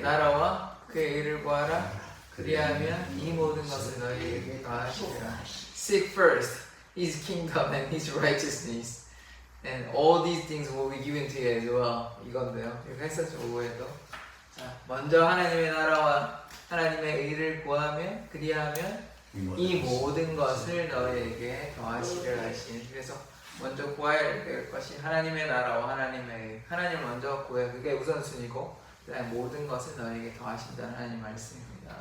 나라와 그의 의를 구하라. 그리하면 이 모든 것을 너희에게 더하시리라. Seek first His kingdom and His righteousness, and all these things will be given to you as well. 이건데요. 이거 했었죠, 5에도. 자, 먼저 하나님의 나라와 하나님의 의를 구하면, 그리하면 이 모든 것을 너희에게 더하시리라 하시니. 그래서 먼저 구해야 될 것이 하나님의 나라와 하나님의 의. 하나님 먼저 구해. 그게 우선순위고, 그다음에 모든 것을 너희에게 더하신다는 하나님 말씀입니다.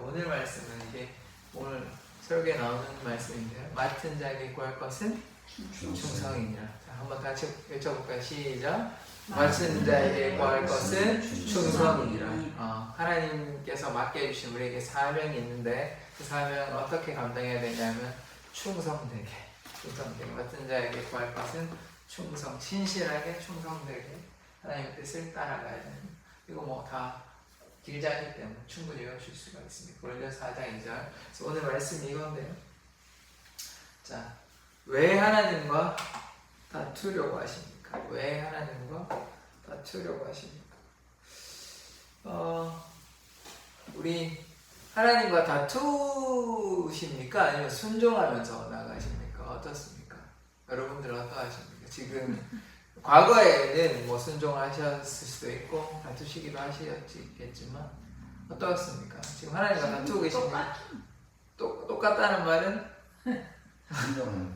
오늘 말씀은 이게 오늘 설교에 나오는 말씀인데요. 맡은 자에게 구할 것은 충성이니라. 자, 한번 같이 외쳐볼까요? 시작. 맡은 자에게 구할 것은 충성이니라. 하나님께서 맡겨주신 우리에게 사명이 있는데 그 사명을 어떻게 감당해야 되냐면 충성되게 맡은 자에게 구할 것은 충성, 신실하게 충성되게 하나님의 뜻을 따라가야 되는. 이거 뭐 다 길지 않기 때문에 충분히 외우실 수가 있습니다. 고린도서 4장 2절. 그래서 오늘 말씀이 이건데요. 자, 왜 하나님과 다투려고 하십니까? 왜 하나님과 다투려고 하십니까? 우리 하나님과 다투십니까? 아니면 순종하면서 나가십니까? 어떻습니까? 여러분들 어떠하십니까? 지금 과거에는 뭐 순종하셨을 수도 있고 다투시기도 하셨겠지만 어떻습니까? 지금 하나님과 다투고 계십니까? 똑같다는 말은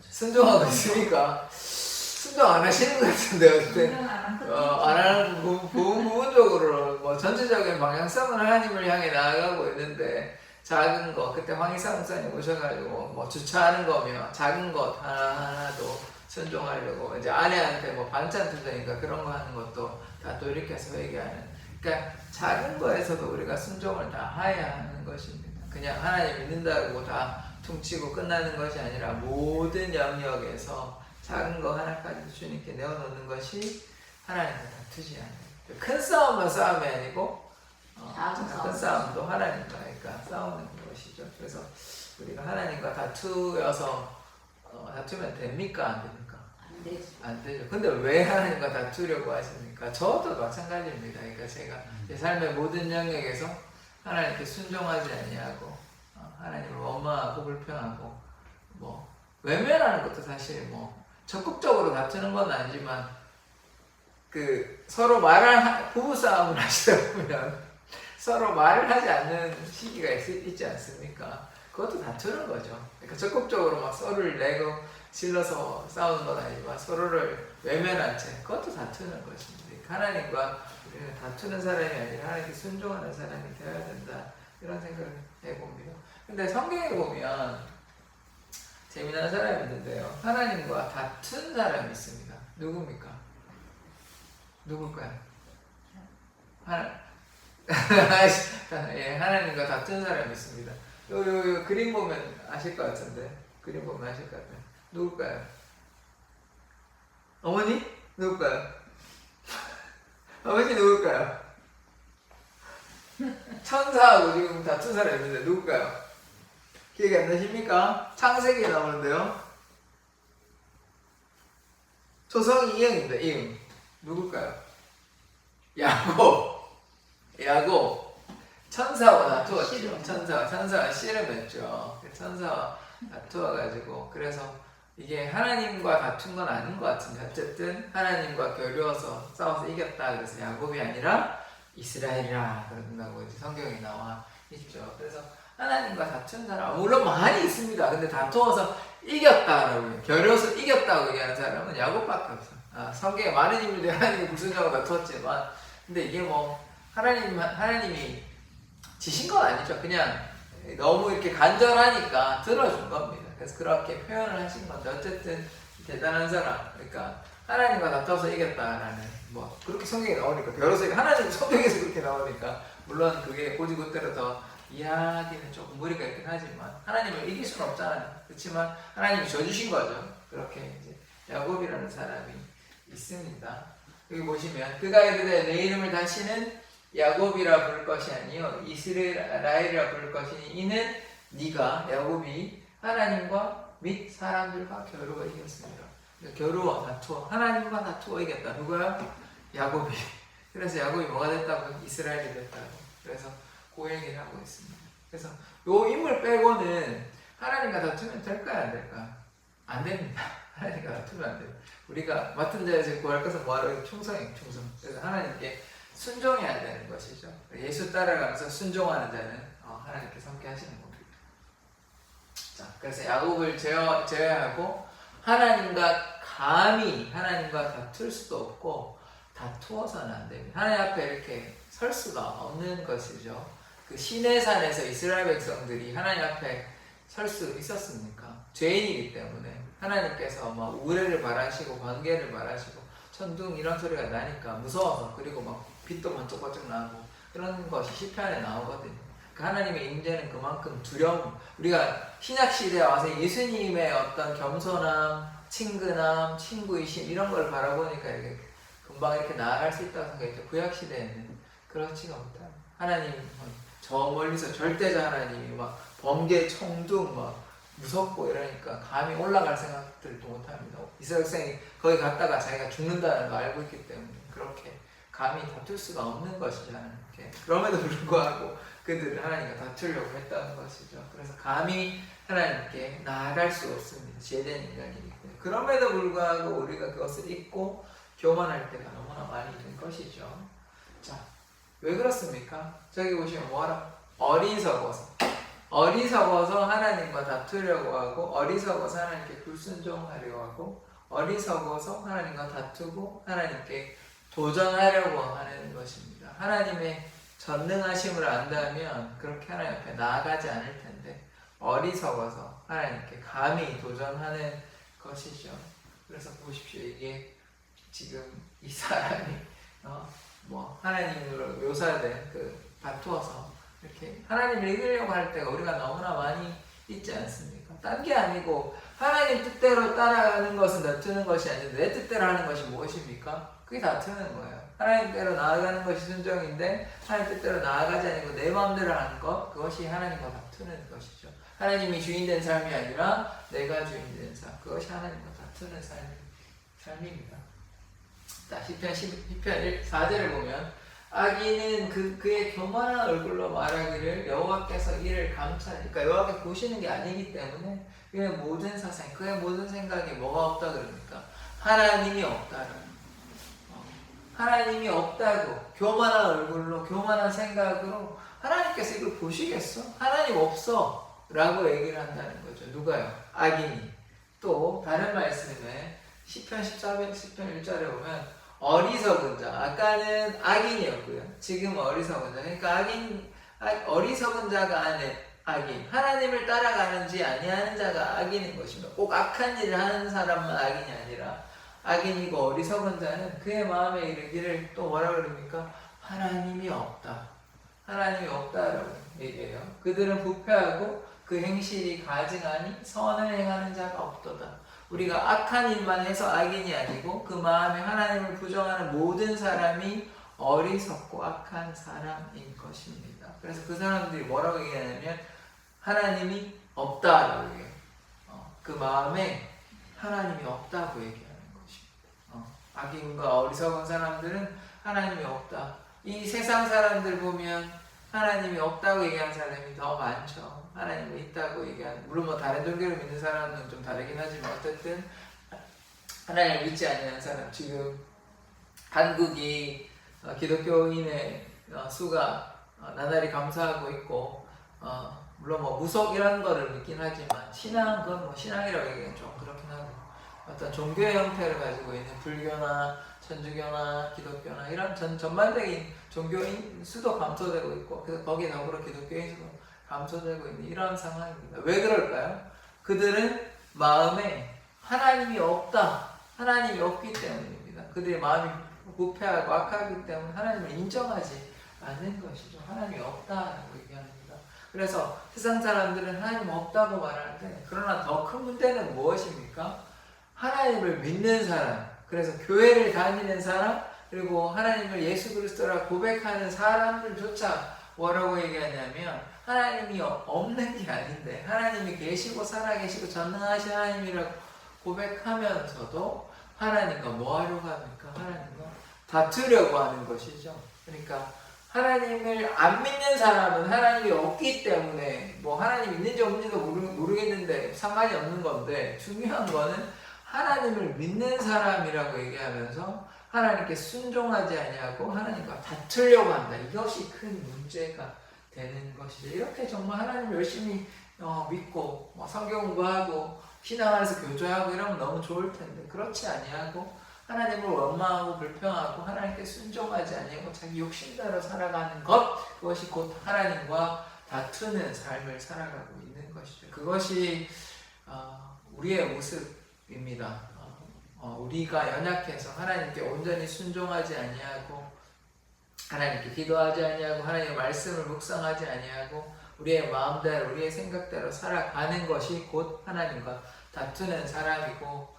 순종하고 있으니까 순종 안 하시는 것 같은데요. 그때 안 하는 부분적으로 뭐 전체적인 방향성은 하나님을 향해 나아가고 있는데 작은 거, 그때 황희사 목사님 오셔가지고 뭐 주차하는 거며 작은 것 하나하나도 순종하려고 이제 아내한테 뭐 반찬 주자니까 그런 거 하는 것도 다 돌이켜서 회개하는. 그러니까 작은 거에서도 우리가 순종을 다 해야 하는 것입니다. 그냥 하나님 믿는다고 다 퉁치고 끝나는 것이 아니라 모든 영역에서 작은 거 하나까지 주님께 내어놓는 것이 하나님과 다투지 않아요. 큰 싸움만 싸움이 아니고 작은 싸움도 하나님과 싸우는 것이죠. 그래서 우리가 하나님과 다투면 됩니까? 안 됩니까? 안 되죠. 근데 왜 하나님과 다투려고 하십니까? 저도 마찬가지입니다. 그러니까 제가 제 삶의 모든 영역에서 하나님께 순종하지 아니하고 하나님을 원망하고 불평하고 뭐 외면하는 것도 사실 뭐 적극적으로 다투는 건 아니지만 그 서로 부부싸움을 하시다 보면 서로 말을 하지 않는 시기가 있지 않습니까? 그것도 다투는 거죠. 그러니까 적극적으로 막 서로를 내고 질러서 싸우는 건 아니지만 서로를 외면한 채 그것도 다투는 것입니다. 하나님과 우리는 다투는 사람이 아니라 하나님께 순종하는 사람이 되어야 된다. 이런 생각을 해봅니다. 근데 성경에 보면 재미난 사람이 있는데요. 하나님과 다툰 사람이 있습니다. 누굽니까? 누굴까요? 예, 하나님과 다툰 사람이 있습니다. 요 그림 보면 아실 것 같은데. 그림 보면 아실 것 같아요. 누굴까요? 어머니? 누굴까요? 어머니 누굴까요? 천사하고 지금 다툰 사람이 있는데 누굴까요? 기억이 안 나십니까? 창세기에 나오는데요. 조성이 이응입니다. 이응. 누굴까요? 야곱. 천사와 다투었죠. 천사가 씨를 맺죠. 천사와 다투어가지고 그래서 이게 하나님과 다툰 건 아닌 것 같은데 어쨌든 하나님과 겨루어서 싸워서 이겼다. 그래서 야곱이 아니라 이스라엘이라 그런다고 이제 성경에 나와 있죠. 그래서 하나님과 다툰 사람 물론 많이 있습니다. 근데 다투어서 이겼다라고 겨루어서 이겼다고 얘기하는 사람은 야곱밖에 없어. 성경에 많은 인물들이 하나님이 불순종하고 다투었지만 근데 이게 뭐 하나님이 지신 건 아니죠. 그냥 너무 이렇게 간절하니까 들어준 겁니다. 그래서 그렇게 표현을 하신 건데 어쨌든 대단한 사람. 그러니까 하나님과 다투어서 이겼다라는 뭐 그렇게 성경에 나오니까 겨루어서 하나님 성경에서 그렇게 나오니까 물론 그게 고지고대로 더 이야기는 조금 무리가 있긴 하지만 하나님을 이길 수는 없잖아요. 그렇지만 하나님이 져주신 거죠. 그렇게 이제 야곱이라는 사람이 있습니다. 여기 보시면 그가 이르되 내 이름을 다시는 야곱이라 부를 것이 아니요 이스라엘이라 부를 것이니 이는 네가 야곱이 하나님과 및 사람들과 겨루어 이겼습니다. 겨루어 다투어 하나님과 다투어 이겼다. 누가요? 야곱이 그래서 야곱이 뭐가 됐다고? 이스라엘이 됐다고. 그래서 그 얘기를 하고 있습니다. 그래서 요 인물 빼고는 하나님과 다투면 될까요? 안 될까? 안 됩니다. 하나님과 다투면 안 돼요. 우리가 맡은 자에서 구할 것은 뭐하러? 충성이에요. 충성. 그래서 하나님께 순종해야 되는 것이죠. 예수 따라가면서 순종하는 자는 하나님께 함께 하시는 겁니다. 자, 그래서 야곱을 제외하고 하나님과 감히 하나님과 다툴 수도 없고 다투어서는 안 됩니다. 하나님 앞에 이렇게 설 수가 없는 것이죠. 그 시내산에서 이스라엘 백성들이 하나님 앞에 설 수 있었습니까? 죄인이기 때문에 하나님께서 막 우레를 바라시고 관계를 바라시고 천둥 이런 소리가 나니까 무서워서, 그리고 막 빛도 번쩍번쩍 나고 그런 것이 시편에 나오거든요. 그 하나님의 임재는 그만큼 두려움, 우리가 신약 시대에 와서 예수님의 어떤 겸손함, 친근함, 친구이심 이런 걸 바라보니까 이렇게 금방 이렇게 나아갈 수 있다고 생각했죠. 구약 시대에는 그렇지가 못해요. 하나님 저 멀리서 절대자 하나님이 막 번개, 청둥 막 무섭고 이러니까 감히 올라갈 생각들도 못합니다. 이스라엘 백성이 거기 갔다가 자기가 죽는다는 걸 알고 있기 때문에 그렇게 감히 다툴 수가 없는 것이죠. 하나님께. 그럼에도 불구하고 그들은 하나님과 다투려고 했다는 것이죠. 그래서 감히 하나님께 나아갈 수 없습니다. 죄된 인간이기 때문에. 그럼에도 불구하고 우리가 그것을 잊고 교만할 때가 너무나 많이 된 것이죠. 자, 왜 그렇습니까? 저기 보시면 뭐하라? 어리석어서 하나님과 다투려고 하고, 어리석어서 하나님께 불순종하려고 하고, 어리석어서 하나님과 다투고 하나님께 도전하려고 하는 것입니다. 하나님의 전능하심을 안다면 그렇게 하나님 앞에 나아가지 않을 텐데 어리석어서 하나님께 감히 도전하는 것이죠. 그래서 보십시오. 이게 지금 이 사람이 하나님으로 묘사된 그 다투어서 이렇게 하나님을 이기려고 할 때가 우리가 너무나 많이 있지 않습니까? 딴 게 아니고 하나님 뜻대로 따라가는 것은 다투는 것이 아닌데 내 뜻대로 하는 것이 무엇입니까? 그게 다투는 거예요. 하나님대로 나아가는 것이 순종인데 하나님 뜻대로 나아가지 않고 내 마음대로 하는 것, 그것이 하나님과 다투는 것이죠. 하나님이 주인된 삶이 아니라 내가 주인된 삶, 그것이 하나님과 다투는 삶입니다. 자, 시편 4절을 보면 악인은 그의 교만한 얼굴로 말하기를 여호와께서 이를 감찰하니, 그러니까 여호와께서 보시는 게 아니기 때문에 그의 모든 사상, 그의 모든 생각에 뭐가 없다 그럽니까? 하나님이 없다라는, 하나님이 없다고 교만한 얼굴로 교만한 생각으로 하나님께서 이걸 보시겠어? 하나님 없어 라고 얘기를 한다는 거죠. 누가요? 악인이. 또 다른 말씀에 시편 14편 1절에 보면 어리석은 자, 아까는 악인이었고요. 지금 어리석은 자. 그러니까 어리석은 자가 아닌 악인, 하나님을 따라가는지 아니하는 자가 악인인 것입니다. 꼭 악한 일을 하는 사람만 악인이 아니라 악인이고 어리석은 자는 그의 마음에 이르기를 또 뭐라 그럽니까? 하나님이 없다. 하나님이 없다라고 얘기해요. 그들은 부패하고 그 행실이 가증하니 선을 행하는 자가 없도다. 우리가 악한 일만 해서 악인이 아니고 그 마음에 하나님을 부정하는 모든 사람이 어리석고 악한 사람인 것입니다. 그래서 그 사람들이 뭐라고 얘기하냐면 하나님이 없다라고 얘기해요. 그 마음에 하나님이 없다고 얘기하는 것입니다. 악인과 어리석은 사람들은 하나님이 없다. 이 세상 사람들 보면 하나님이 없다고 얘기하는 사람이 더 많죠. 하나님이 있다고 얘기하는, 물론 뭐 다른 종교를 믿는 사람은 좀 다르긴 하지만 어쨌든 하나님을 믿지 않는 사람, 지금 한국이 기독교인의 수가 나날이 감소하고 있고, 물론 뭐 무속 이런 거를 믿긴 하지만 신앙, 그건 뭐 신앙이라고 얘기하면 좀 그렇긴 하고, 어떤 종교의 형태를 가지고 있는 불교나 천주교나 기독교나 이런 전반적인 종교인 수도 감소되고 있고, 그래서 거기에 더불어 기독교인 수도 감소되고 있는 이런 상황입니다. 왜 그럴까요? 그들은 마음에 하나님이 없다, 하나님이 없기 때문입니다. 그들의 마음이 부패하고 악하기 때문에 하나님을 인정하지 않는 것이죠. 하나님이 없다라고 얘기합니다. 그래서 세상 사람들은 하나님 없다고 말하는데, 그러나 더 큰 문제는 무엇입니까? 하나님을 믿는 사람, 그래서 교회를 다니는 사람, 그리고 하나님을 예수 그리스도라 고백하는 사람들조차 뭐라고 얘기하냐면 하나님이 없는 게 아닌데 하나님이 계시고 살아계시고 전능하신 하나님이라고 고백하면서도 하나님과 뭐 하려고 합니까? 하나님과 다투려고 하는 것이죠. 그러니까 하나님을 안 믿는 사람은 하나님이 없기 때문에 뭐 하나님 있는지 없는지도 모르겠는데 상관이 없는 건데, 중요한 거는 하나님을 믿는 사람이라고 얘기하면서 하나님께 순종하지 아니하고 하나님과 다투려고 한다. 이것이 큰 문제가 되는 것이죠. 이렇게 정말 하나님을 열심히 믿고 성경 공부하고 신앙 안에서 교제하고 이러면 너무 좋을 텐데, 그렇지 아니하고 하나님을 원망하고 불평하고 하나님께 순종하지 아니하고 자기 욕심대로 살아가는 것, 그것이 곧 하나님과 다투는 삶을 살아가고 있는 것이죠. 그것이 우리의 모습입니다. 우리가 연약해서 하나님께 온전히 순종하지 아니하고 하나님께 기도하지 아니하고 하나님의 말씀을 묵상하지 아니하고 우리의 마음대로 우리의 생각대로 살아가는 것이 곧 하나님과 다투는 사람이고,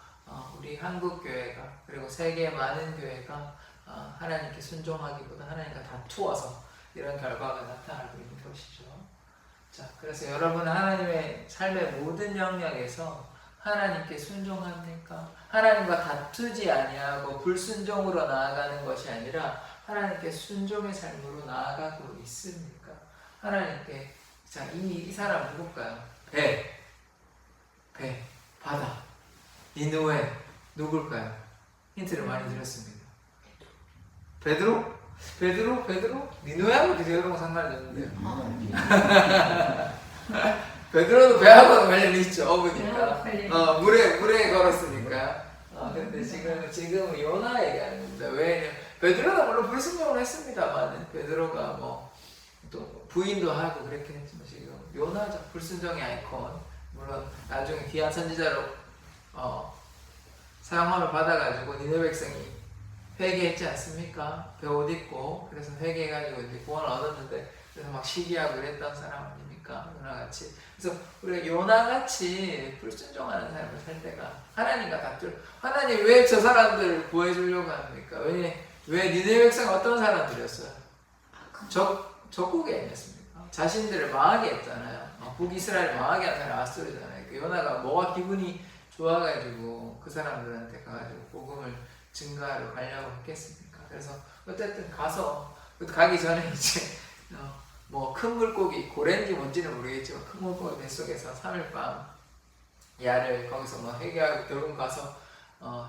우리 한국교회가 그리고 세계 많은 교회가 하나님께 순종하기보다 하나님과 다투어서 이런 결과가 나타나고 있는 것이죠. 자, 그래서 여러분은 하나님의 삶의 모든 영역에서 하나님께 순종합니까? 하나님과 다투지 아니하고 불순종으로 나아가는 것이 아니라 하나님께 순종의 삶으로 나아가고 있습니까? 하나님께, 자, 이 사람 누굴까요? 배, 바다, 니느웨, 누굴까요? 힌트를 많이 드렸습니다. 베드로? 니느웨하고 베드로랑 상관이 없는데요. 베드로도 배하고 관련이 있죠. 어부니까. 물에 걸었으니까. 근데 지금 요나 얘기하는 겁니다. 왜냐면 베드로가 물론 불순종을 했습니다만, 베드로가 또 부인도 하고 그렇게 했지만, 지금 요나죠. 불순종의 아이콘. 물론 나중에 귀한 선지자로 사용함을 받아가지고 니느웨 백성이 회개했지 않습니까? 그 옷 입고 그래서 회개해가지고 이제 구원을 얻었는데, 그래서 막 시기하고 이랬던 사람 아닙니까? 요나같이. 그래서 우리가 요나같이 불순종하는 삶을 살 때가 하나님과 다툴, 하나님 왜 저 사람들을 구해주려고 합니까? 왜 니느웨 백성이 어떤 사람들이었어요? 적국에 있었습니까? 자신들을 망하게 했잖아요. 북이스라엘 망하게 한 사람이 아수르잖아요. 그 요나가 뭐가 기분이 좋아가지고 그 사람들한테 가가지고 복음을 증가하러 가려고 했겠습니까? 그래서 어쨌든 가기 전에 이제 큰 물고기, 고래인지 뭔지는 모르겠지만 큰 물고기 뱃속에서 3일 밤 야를 거기서 회개하고 결국 가서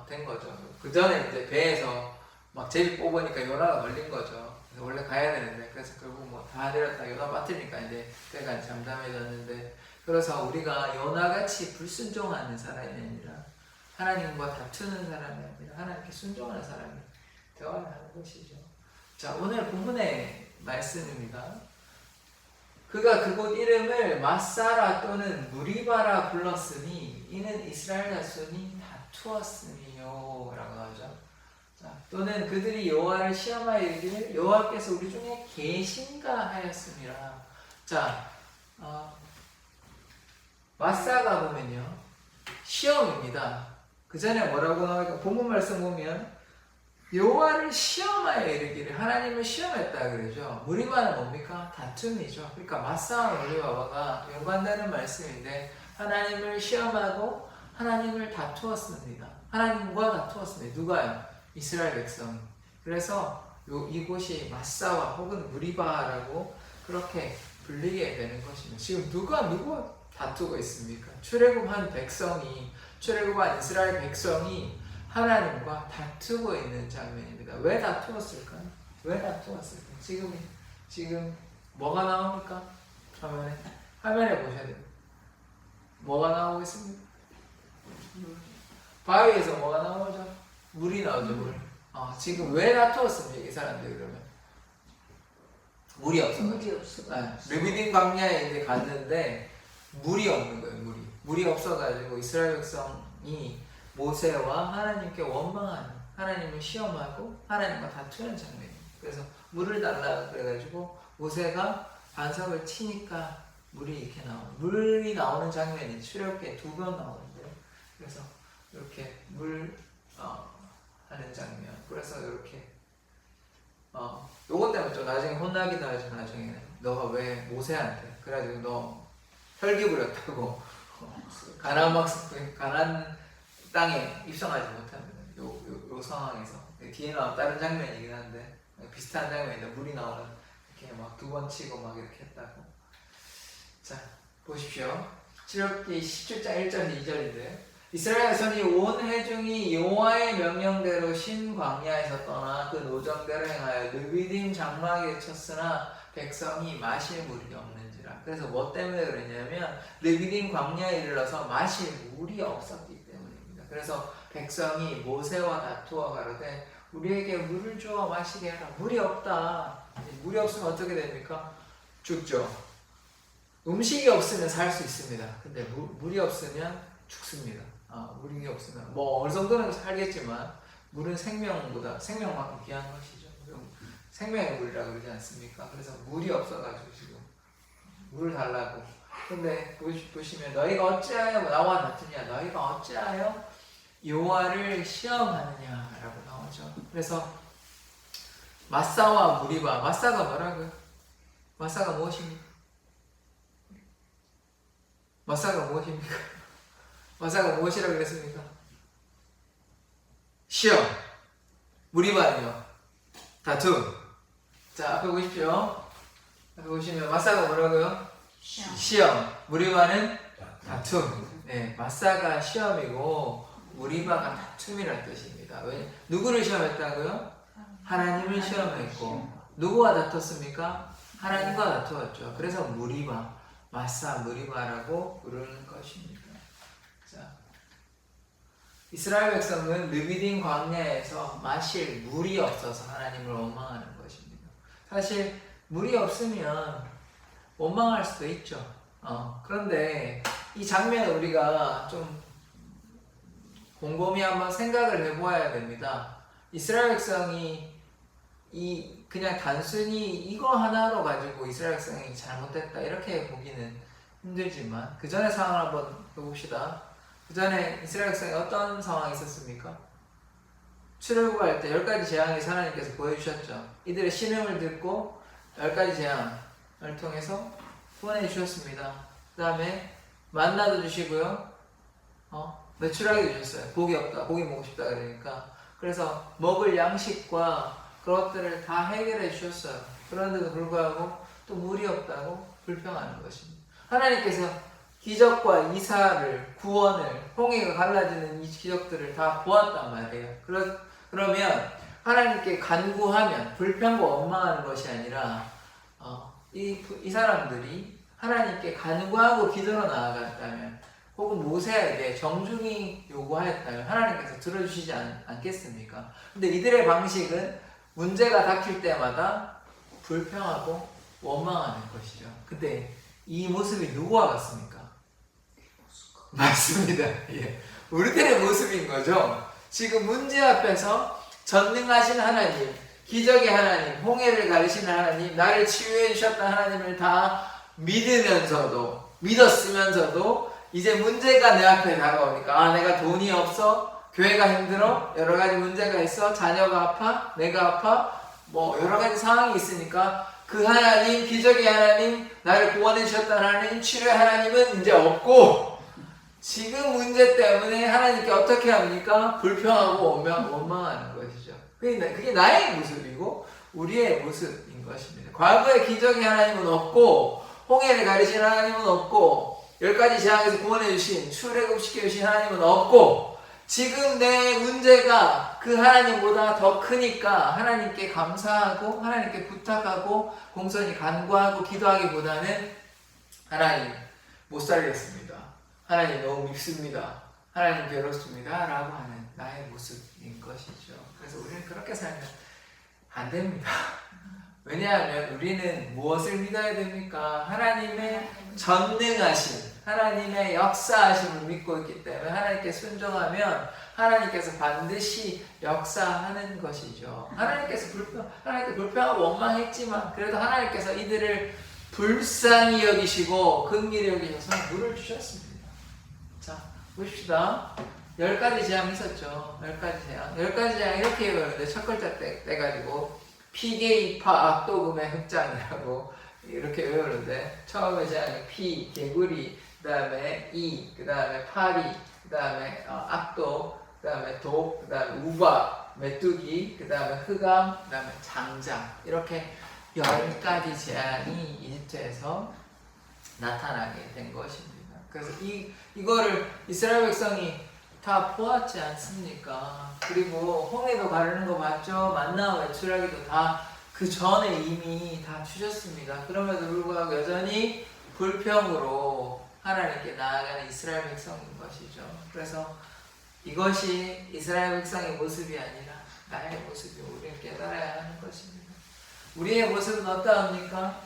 된 거죠. 그 전에 이제 배에서 막 제비 뽑으니까 요나가 걸린 거죠. 그래서 원래 가야 되는데, 그래서 결국 다 내렸다 요나 맡으니까 이제 그가 잠잠해졌는데, 그래서 우리가 요나같이 불순종하는 사람이 아니라 하나님과 다투는 사람이 아니라 하나님께 순종하는 사람이 되어야 하는 것이죠. 자, 오늘 본문의 말씀입니다. 그가 그곳 이름을 마사라 또는 무리바라 불렀으니 이는 이스라엘 자손이 다투었음이요 라고 하죠. 자, 또는 그들이 여호와를 시험하여 이르기를 여호와께서 우리 중에 계신가 하였음이라. 자, 마사가 보면요 시험입니다. 그 전에 뭐라고 나오니까 본문 말씀 보면 여호와를 시험하여 이르기를, 하나님을 시험했다 그러죠. 무리바는 뭡니까? 다툼이죠. 그러니까 마사와 무리바가 연관되는 말씀인데, 하나님을 시험하고 하나님을 다투었습니다. 하나님과 다투었습니다. 누가요? 이스라엘 백성. 그래서 이곳이 마사와 혹은 무리바라고 그렇게 불리게 되는 것입니다. 지금 누가 다투고 있습니까? 출애굽한 이스라엘 백성이 하나님과 다투고 있는 장면입니다. 왜 다투었을까요? 지금 뭐가 나옵니까? 화면에 보셔야 돼요. 뭐가 나오고 있습니다. 바위에서 뭐가 나오죠? 물이 나오죠, 물. 지금 왜 다투었습니까, 이 사람들이 그러면? 물이 없어가지고. 르비딤 광야에 이제 갔는데, 물이 없는 거예요, 물이 없어가지고 이스라엘 백성이 모세와 하나님께 원망하는, 하나님을 시험하고 하나님과 다투는 장면이에요. 그래서 물을 달라 그래가지고 모세가 반석을 치니까 물이 나오는 장면이 출애굽기에 2번 나오는데요. 그래서 이렇게 하는 장면. 그래서 이렇게 요것 때문에 좀 나중에 혼나기도 하죠. 나중에는 너가 왜 모세한테 그래가지고 너 혈기 부렸다고 가나안 땅에 입성하지 못합니다. 요 상황에서 뒤에 나온 다른 장면이긴 한데 비슷한 장면인데 물이 나오는 이렇게 막 2번 치고 막 이렇게 했다고. 자 보십시오. 출애굽기 17장 1절 2절인데 이스라엘 자손이 온 회중이 여호와의 명령대로 신 광야에서 떠나 그 노정대로 행하여 느비딤 장막에 쳤으나 백성이 마실 물이 없는지라. 그래서 뭐 때문에 그러냐면 느비딤 광야에 이르러서 마실 물이 없었기 때문입니다. 그래서 백성이 모세와 다투어 가로되 우리에게 물을 주어 마시게 하라. 물이 없다. 물이 없으면 어떻게 됩니까? 죽죠. 음식이 없으면 살 수 있습니다. 근데 물이 없으면 죽습니다. 물이 없으면 뭐 어느 정도는 살겠지만 물은 생명만큼 귀한 것이죠. 생명의 물이라고 그러지 않습니까? 그래서 물이 없어가지고 지금 물을 달라고. 근데 보시면 너희가 어찌하여 나와 다투냐, 너희가 어찌하여 여호와를 시험하느냐라고 나오죠. 그래서 마사와 무리바. 마사가 뭐라고요? 마사가 무엇입니까? 마사가 무엇입니까? 마사가 무엇이라고 그랬습니까? 시험. 무리바는요? 다툼. 자, 앞에 보십시오. 앞에 보시면 마사가 뭐라고요? 시험. 무리바는 다툼. 네, 마사가 시험이고 무리바가 다툼이라는 뜻입니다. 왜? 누구를 시험했다고요? 하나님을 시험했고 누구와 다퉜습니까? 하나님과 다투었죠. 그래서 무리바, 마사, 무리바라고 부르는 것입니다. 자, 이스라엘 백성은 르비딤 광야에서 마실 물이 없어서 하나님을 원망하는 것입니다. 사실 물이 없으면 원망할 수도 있죠. 그런데 이 장면을 우리가 좀 곰곰이 한번 생각을 해보아야 됩니다. 이스라엘 백성이 그냥 단순히 이거 하나로 가지고 이스라엘 백성이 잘못됐다 이렇게 보기는 힘들지만 그 전에 상황을 한번 봅시다. 그 전에 이스라엘 백성이 어떤 상황이 있었습니까? 출애굽할 때 10가지 재앙을 하나님께서 보여주셨죠. 이들의 신음을 듣고 10가지 재앙을 통해서 구원해 주셨습니다. 그 다음에 만나도 주시고요. 매출하게 주셨어요. 고기 없다, 고기 먹고 싶다 그러니까. 그래서 먹을 양식과 그것들을 다 해결해 주셨어요. 그런데도 불구하고 또 물이 없다고 불평하는 것입니다. 하나님께서 기적과 이사를, 구원을, 홍해가 갈라지는 이 기적들을 다 보았단 말이에요. 그러면 하나님께 간구하면 불평과 원망하는 것이 아니라 이 사람들이 하나님께 간구하고 기도로 나아갔다면 혹은 모세에게 정중히 요구하였다면 하나님께서 들어주시지 않겠습니까? 근데 이들의 방식은 문제가 닥칠 때마다 불평하고 원망하는 것이죠. 근데 이 모습이 누구와 같습니까? 맞습니다. 예. 우리들의 모습인 거죠. 지금 문제 앞에서 전능하신 하나님, 기적의 하나님, 홍해를 가르치는 하나님, 나를 치유해 주셨던 하나님을 다 믿었으면서도 이제 문제가 내 앞에 다가오니까 내가 돈이 없어, 교회가 힘들어, 여러 가지 문제가 있어, 자녀가 아파, 내가 아파, 뭐 여러 가지 상황이 있으니까 그 하나님, 기적의 하나님, 나를 구원해 주셨던 하나님, 치료의 하나님은 이제 없고 지금 문제 때문에 하나님께 어떻게 합니까? 불평하고 원망하는 것이죠. 그게 나의 모습이고 우리의 모습인 것입니다. 과거의 기적의 하나님은 없고 홍해를 가르치는 하나님은 없고 10가지 재앙에서 구원해 주신, 출애굽시켜 주신 하나님은 없고 지금 내 문제가 그 하나님보다 더 크니까 하나님께 감사하고 하나님께 부탁하고 공손히 간구하고 기도하기보다는 하나님 못 살겠습니다. 하나님 너무 밉습니다. 하나님 괴롭습니다. 라고 하는 나의 모습인 것이죠. 그래서 우리는 그렇게 살면 안 됩니다. 왜냐하면 우리는 무엇을 믿어야 됩니까? 하나님의 전능하신, 하나님의 역사하심을 믿고 있기 때문에 하나님께 순종하면 하나님께서 반드시 역사하는 것이죠. 하나님께 불평하고 원망했지만 그래도 하나님께서 이들을 불쌍히 여기시고 긍휼히 여기셔서 물을 주셨습니다. 자, 보십시다. 10가지 재앙이 있었죠. 10가지 재앙 이렇게 외우는데 첫 글자 떼가지고 피게이파 악도금의 흑장이라고 이렇게 외우는데 처음에 재앙이 피, 개구리, 그 다음에 이, 그 다음에 파리, 그 다음에 악도, 그 다음에 독, 그 다음에 우박, 메뚜기, 그 다음에 흑암, 그 다음에 장자. 이렇게 10가지 재앙이 이집트에서 나타나게 된 것입니다. 그래서 이거를 이스라엘 백성이 다 보았지 않습니까? 그리고 홍해도 가르는 거 봤죠? 만나와 외출하기도 다 그 전에 이미 다 주셨습니다. 그럼에도 불구하고 여전히 불평으로 하나님께 나아가는 이스라엘 백성인 것이죠. 그래서 이것이 이스라엘 백성의 모습이 아니라 나의 모습이 우리는 깨달아야 하는 것입니다. 우리의 모습은 어떠합니까?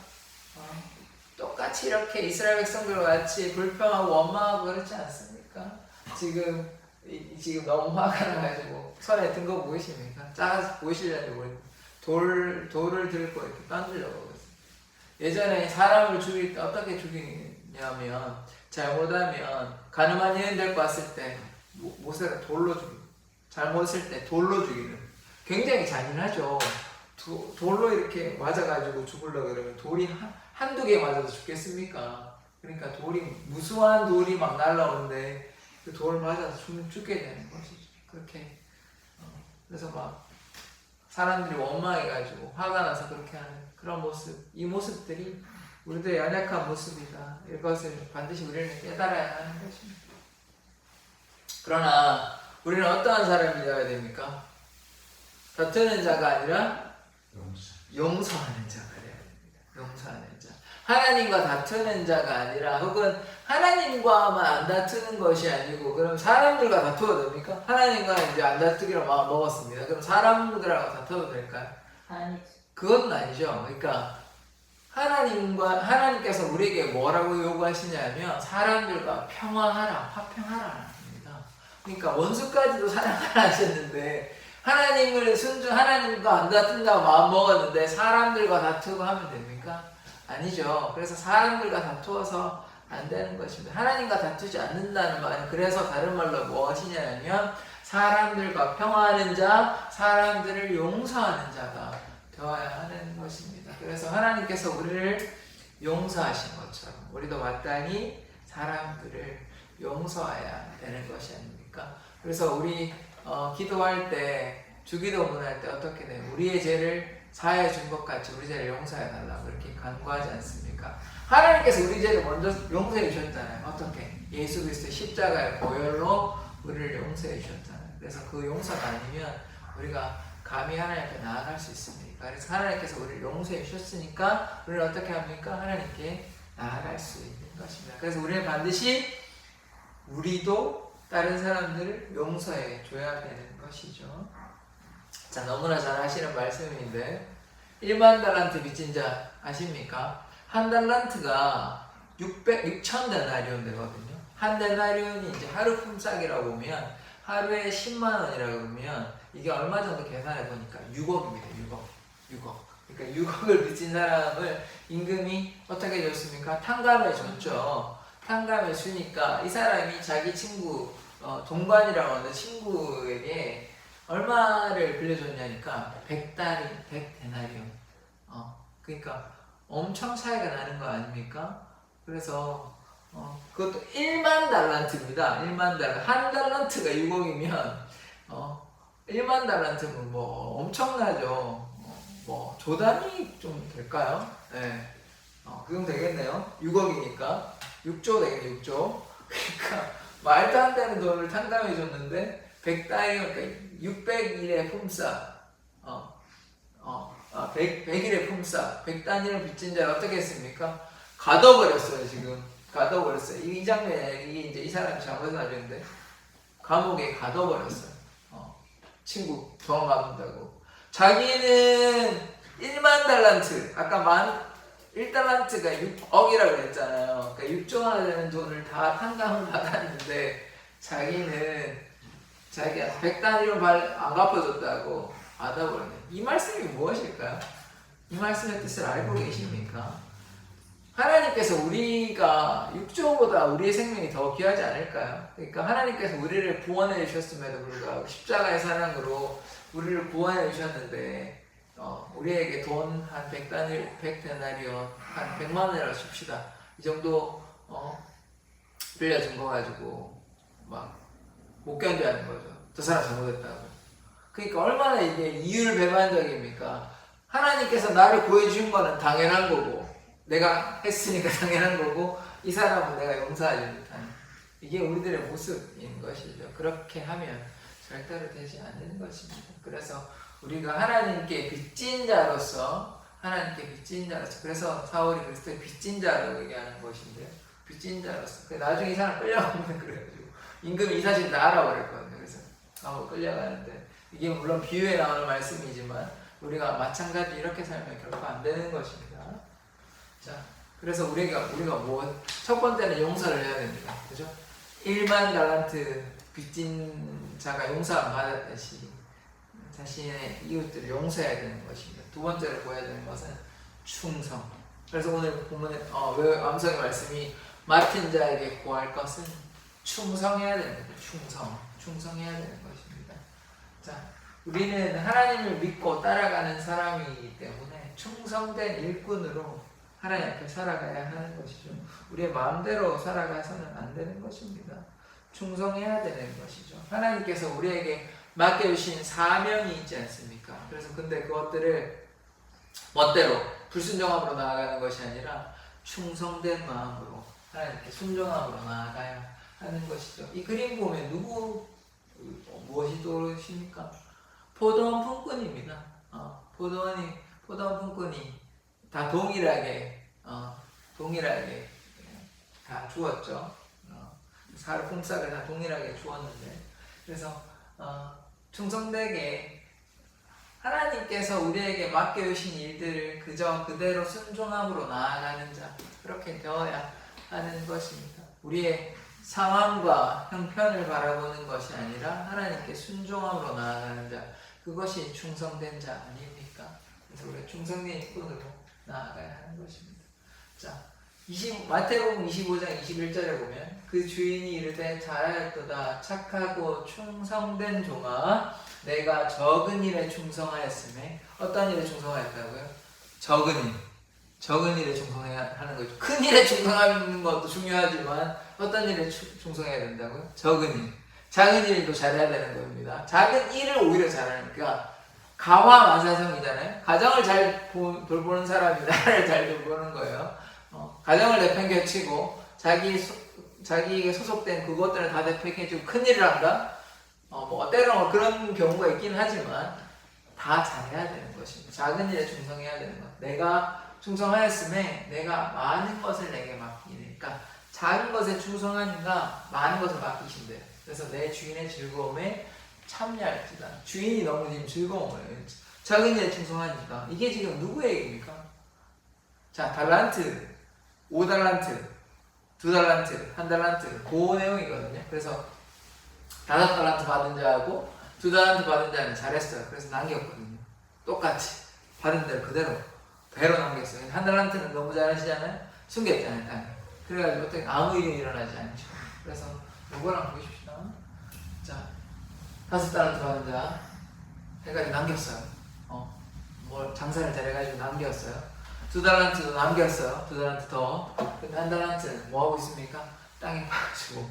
똑같이 이렇게 이스라엘 백성들과 같이 불평하고 원망하고 그렇지 않습니까? 지금 너무 화가 나가지고 손에 든 거 보이십니까? 작아서 보이실는지 모르겠는데 돌을 들고 이렇게 던지려고 그랬어요. 예전에 사람을 죽일 때 어떻게 죽이냐면 잘못하면 가늠한 여인 데리고 왔을 때 못을 돌로 죽이는, 잘못했을 때 돌로 죽이는, 굉장히 잔인하죠. 돌로 이렇게 맞아가지고 죽으려고 그러면 돌이 한두 개 맞아도 죽겠습니까? 그러니까 무수한 돌이 막 날라오는데 그 돌을 맞아서 죽게 되는 것이죠. 그렇게 그래서 막 사람들이 원망해가지고 화가 나서 그렇게 하는 그런 모습, 이 모습들이 우리들의 연약한 모습이다. 이것을 반드시 우리는 깨달아야 하는 것입니다. 그러나 우리는 어떠한 사람이 되어야 됩니까? 다투는 자가 아니라 용서하는 자가 되어야 됩니다. 용서하는 자. 하나님과 다투는 자가 아니라, 혹은 하나님과만 안 다투는 것이 아니고, 그럼 사람들과 다투어도 됩니까? 하나님과 이제 안 다투기로 마음 먹었습니다. 그럼 사람들하고 다투어도 될까요? 그건 아니죠. 그러니까 하나님께서 우리에게 뭐라고 요구하시냐면 사람들과 평화하라, 화평하라. 그러니까 원수까지도 사랑하라 하셨는데, 하나님과 안 다툰다고 마음 먹었는데 사람들과 다투고 하면 됩니까? 아니죠. 그래서 사람들과 다투어서 안 되는 것입니다. 하나님과 다투지 않는다는 말은, 그래서 다른 말로 무엇이냐면 사람들과 평화하는 자, 사람들을 용서하는 자가 되어야 하는 것입니다. 그래서 하나님께서 우리를 용서하신 것처럼 우리도 마땅히 사람들을 용서해야 되는 것이 아닙니까? 그래서 우리 기도할 때, 주기도문 할 때 어떻게 돼요? 우리의 죄를 사하여 준 것 같이 우리 죄를 용서해 달라고 이렇게 간구하지 않습니까? 하나님께서 우리 죄를 먼저 용서해 주셨잖아요. 어떻게? 예수 그리스도의 십자가의 보혈로 우리를 용서해 주셨잖아요. 그래서 그 용서가 아니면 우리가 감히 하나님 앞에 나아갈 수 있습니까? 그래서 하나님께서 우리를 용서해 주셨으니까 우리는 어떻게 합니까? 하나님께 나아갈 수 있는 것입니다. 그래서 우리는 반드시 우리도 다른 사람들을 용서해 줘야 되는 것이죠. 자, 너무나 잘 하시는 말씀인데, 1만 달란트 빚진 자 아십니까? 한 달란트가 6,000데나리온 되거든요. 한 데나리온이 이제 하루 품삯이라고 보면, 하루에 10만 원이라고 보면 이게 얼마 정도 계산해 보니까 6억입니다. 6억. 그러니까 6억을 빚진 사람을 임금이 어떻게 줬습니까? 탕감해 줬죠. 탕감해 주니까 이 사람이 자기 친구, 동관이라고 하는 친구에게 얼마를 빌려줬냐니까 100데나리온. 그러니까 엄청 차이가 나는 거 아닙니까? 그래서 그것도 1만 달란트입니다. 1만 달란트. 한 달란트가 6억이면 1만 달란트면 뭐 엄청나죠. 뭐 조단위 좀 될까요? 네. 그 정도 되겠네요. 6억이니까 6조 되겠네. 6조. 그러니까 말도 안 되는 돈을 탕감해 줬는데 100달이면, 그러니까 600일의 품삯, 100일의 품삯, 100단위를 빚진 자를 어떻게 했습니까? 가둬버렸어요. 지금 가둬버렸어요. 이 장면에 이게 이제 이 사람이 잘못을 하셨는데 감옥에 가둬버렸어요. 친구 도망간다고. 자기는 1만 달란트, 아까 1달란트가 6억이라고 그랬잖아요. 그러니까 6조 하나 되는 돈을 다 탕감을 받았는데 자기는 자기가 100단위로 안 갚아줬다고 받아버렸네. 이 말씀이 무엇일까요? 이 말씀의 뜻을 알고 계십니까? 하나님께서 우리가 6조보다 우리의 생명이 더 귀하지 않을까요? 그러니까 하나님께서 우리를 구원해 주셨음에도 불구하고 십자가의 사랑으로 우리를 구원해 주셨는데, 우리에게 돈 한 100데나리온, 한 100만 원이라고 칩시다. 이 정도 빌려준 거 가지고 막 못 견뎌하는 거죠. 저 사람 잘못했다고. 그러니까 얼마나 이게 이율배반적입니까? 하나님께서 나를 구해준 거는 당연한 거고, 내가 했으니까 당연한 거고, 이 사람은 내가 용서하지 못하는, 이게 우리들의 모습인 것이죠. 그렇게 하면 절대로 되지 않는 것입니다. 그래서 우리가 하나님께 빚진 자로서, 그래서 사울이 그리스도의 빚진 자라고 얘기하는 것인데요. 빚진 자로서. 나중에 이 사람 끌려가면 그래가지고 임금이 이 사실 다 알아버렸거든요. 그래서 끌려가는데, 이게 물론 비유에 나오는 말씀이지만 우리가 마찬가지 이렇게 살면 결코 안 되는 것입니다. 자, 그래서 우리가 첫 번째는 용서를 해야 됩니다. 그죠? 1만 달란트 빚진 자가 용서 안 받았듯이 자신의 이웃들을 용서해야 되는 것입니다. 두 번째로 보여야 되는 것은 충성. 그래서 오늘 본문에 암송의 말씀이 맡은 자에게 구할 것은 충성해야 됩니다. 충성해야 되는 것입니다. 자, 우리는 하나님을 믿고 따라가는 사람이기 때문에 충성된 일꾼으로 하나님 앞에 살아가야 하는 것이죠. 우리의 마음대로 살아가서는 안 되는 것입니다. 충성해야 되는 것이죠. 하나님께서 우리에게 맡겨주신 사명이 있지 않습니까? 그래서 근데 그것들을 멋대로 불순종함으로 나아가는 것이 아니라 충성된 마음으로 하나님께 순종함으로 나아가야 하는 것이죠. 이 그림 보면 무엇이 떠오르십니까? 포도원 품꾼입니다. 포도원 품꾼이 다 동일하게 다 주었죠. 품삯을 다 동일하게 주었는데, 그래서 충성되게 하나님께서 우리에게 맡겨주신 일들을 그대로 순종함으로 나아가는 자, 그렇게 되어야 하는 것입니다. 우리의 상황과 형편을 바라보는 것이 아니라 하나님께 순종함으로 나아가는 자, 그것이 충성된 자 아닙니까? 그래서 우리가 충성된 일꾼으로 나아가야 하는 것입니다. 자, 마태복음 25장 21절에 보면 그 주인이 이르되 잘하였도다 착하고 충성된 종아 내가 적은 일에 충성하였음에. 어떤 일에 충성하였다고요? 적은 일에 충성해야 하는 거죠. 큰 일에 충성하는 것도 중요하지만 어떤 일에 충성해야 된다고요? 적은 일. 작은 일도 잘해야 되는 겁니다. 작은 일을 오히려 잘하니까 가화만사성이잖아요. 가정을 잘 돌보는 사람이 나라를 잘 돌보는 거예요. 가정을 내팽개치고 자기에게 소속된 그것들을 다 내팽개치고 큰일을 한다? 때로는 그런 경우가 있긴 하지만 다 잘해야 되는 것입니다. 작은 일에 충성해야 되는 것. 내가 충성하였음에 내가 많은 것을 내게 맡기니까 작은 것에 충성하니까 많은 것을 맡기신대요. 그래서 내 주인의 즐거움에 참여할지다. 주인이 너무 지금 즐거움을 작은 일에 충성하니까. 이게 지금 누구의 얘기입니까? 자, 달란트, 5달란트, 2달란트, 1달란트 그 내용이거든요. 그래서 5달란트 받은 자하고 2달란트 받은 자는 잘했어요. 그래서 남겼거든요. 똑같이 받은 대로 그대로 배로 남겼어요. 1달란트는 너무 잘하시잖아요. 숨겼잖아요. 땅에. 그래가지고 어떻게 아무 일이 일어나지 않죠. 그래서 요거랑 보십시다. 자, 5달란트 받은 자 해가지고 남겼어요. 장사를 잘해가지고 남겼어요. 2달란트도 남겼어요. 2달란트 더. 근데 1달란트는 뭐하고 있습니까? 땅에 파가지고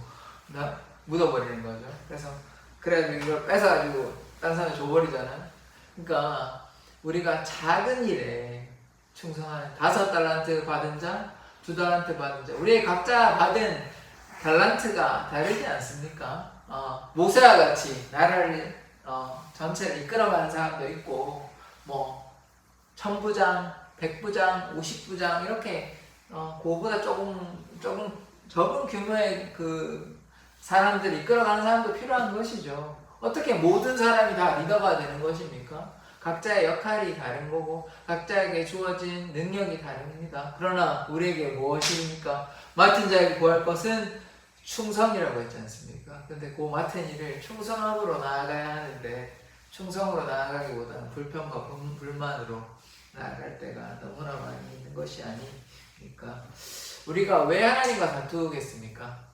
묻어버리는 거죠. 그래가지고 이걸 뺏어가지고 다른 사람에 줘버리잖아요. 그러니까 우리가 작은 일에 충성하는 5달란트 받은 자, 2달란트 받은 자, 우리 각자 받은 달란트가 다르지 않습니까? 모세와 같이 나라를 전체를 이끌어가는 사람도 있고, 1000부장, 100부장, 50부장 이렇게 그거보다 조금 적은 규모의 그 사람들을 이끌어가는 사람도 필요한 것이죠. 어떻게 모든 사람이 다 리더가 되는 것입니까? 각자의 역할이 다른 거고 각자에게 주어진 능력이 다릅니다. 그러나 우리에게 무엇입니까? 맡은 자에게 구할 것은 충성이라고 했지 않습니까? 근데 그 맡은 일을 충성함으로 나아가야 하는데 충성으로 나아가기보다는 불평과 불만으로 나아갈 때가 너무나 많이 있는 것이 아니니까. 우리가 왜 하나님과 다투겠습니까?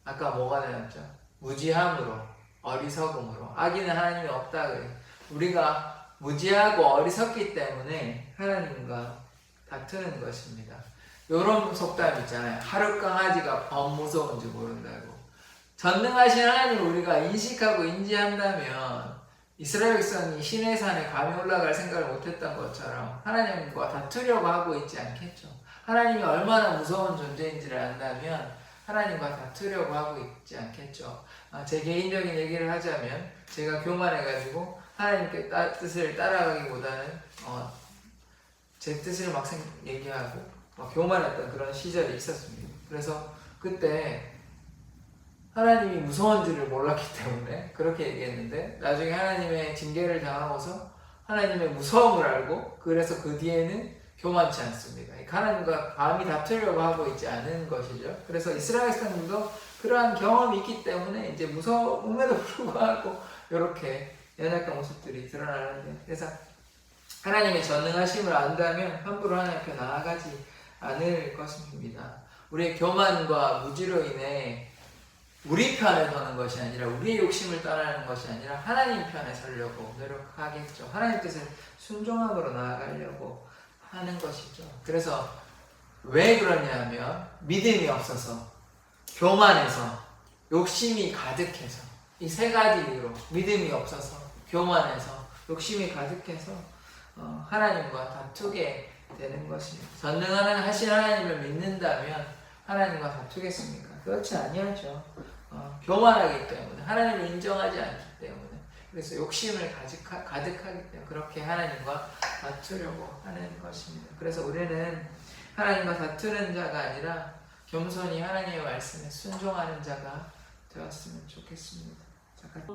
아까 뭐가 나왔죠? 무지함으로, 어리석음으로. 악인은 하나님이 없다 그래요. 우리가 무지하고 어리석기 때문에 하나님과 다투는 것입니다. 요런 속담 있잖아요. 하룻 강아지가 범 무서운지 모른다고. 전능하신 하나님을 우리가 인식하고 인지한다면 이스라엘 백성이 시내 산에 감히 올라갈 생각을 못했던 것처럼 하나님과 다투려고 하고 있지 않겠죠. 하나님이 얼마나 무서운 존재인지를 안다면 하나님과 다투려고 하고 있지 않겠죠. 제 개인적인 얘기를 하자면 제가 교만해가지고 하나님께 뜻을 따라가기보다는 제 뜻을 막 얘기하고 막 교만했던 그런 시절이 있었습니다. 그래서 그때 하나님이 무서운 줄을 몰랐기 때문에 그렇게 얘기했는데 나중에 하나님의 징계를 당하고서 하나님의 무서움을 알고 그래서 그 뒤에는 교만치 않습니다. 하나님과 감히 다투려고 하고 있지 않은 것이죠. 그래서 이스라엘 백성들도 그러한 경험이 있기 때문에 이제 무서움에도 불구하고 이렇게 연약한 모습들이 드러나는데 그래서 하나님의 전능하심을 안다면 함부로 하나님 앞에 나아가지 않을 것입니다. 우리의 교만과 무지로 인해 우리 편에 서는 것이 아니라 우리의 욕심을 따르는 것이 아니라 하나님 편에 서려고 노력하겠죠. 하나님 뜻에 순종함으로 나아가려고 하는 것이죠. 그래서 왜 그러냐면 믿음이 없어서 교만해서 욕심이 가득해서 이 세 가지 이유로 믿음이 없어서 교만해서 욕심이 가득해서 하나님과 다투게 되는 것입니다. 전능하신 하나님을 믿는다면 하나님과 다투겠습니까? 그렇지 아니하죠. 교만하기 때문에 하나님을 인정하지 않기 때문에 그래서 욕심을 가득하기 때문에 그렇게 하나님과 다투려고 하는 것입니다. 그래서 우리는 하나님과 다투는 자가 아니라 겸손히 하나님의 말씀에 순종하는 자가 되었으면 좋겠습니다. 잠깐.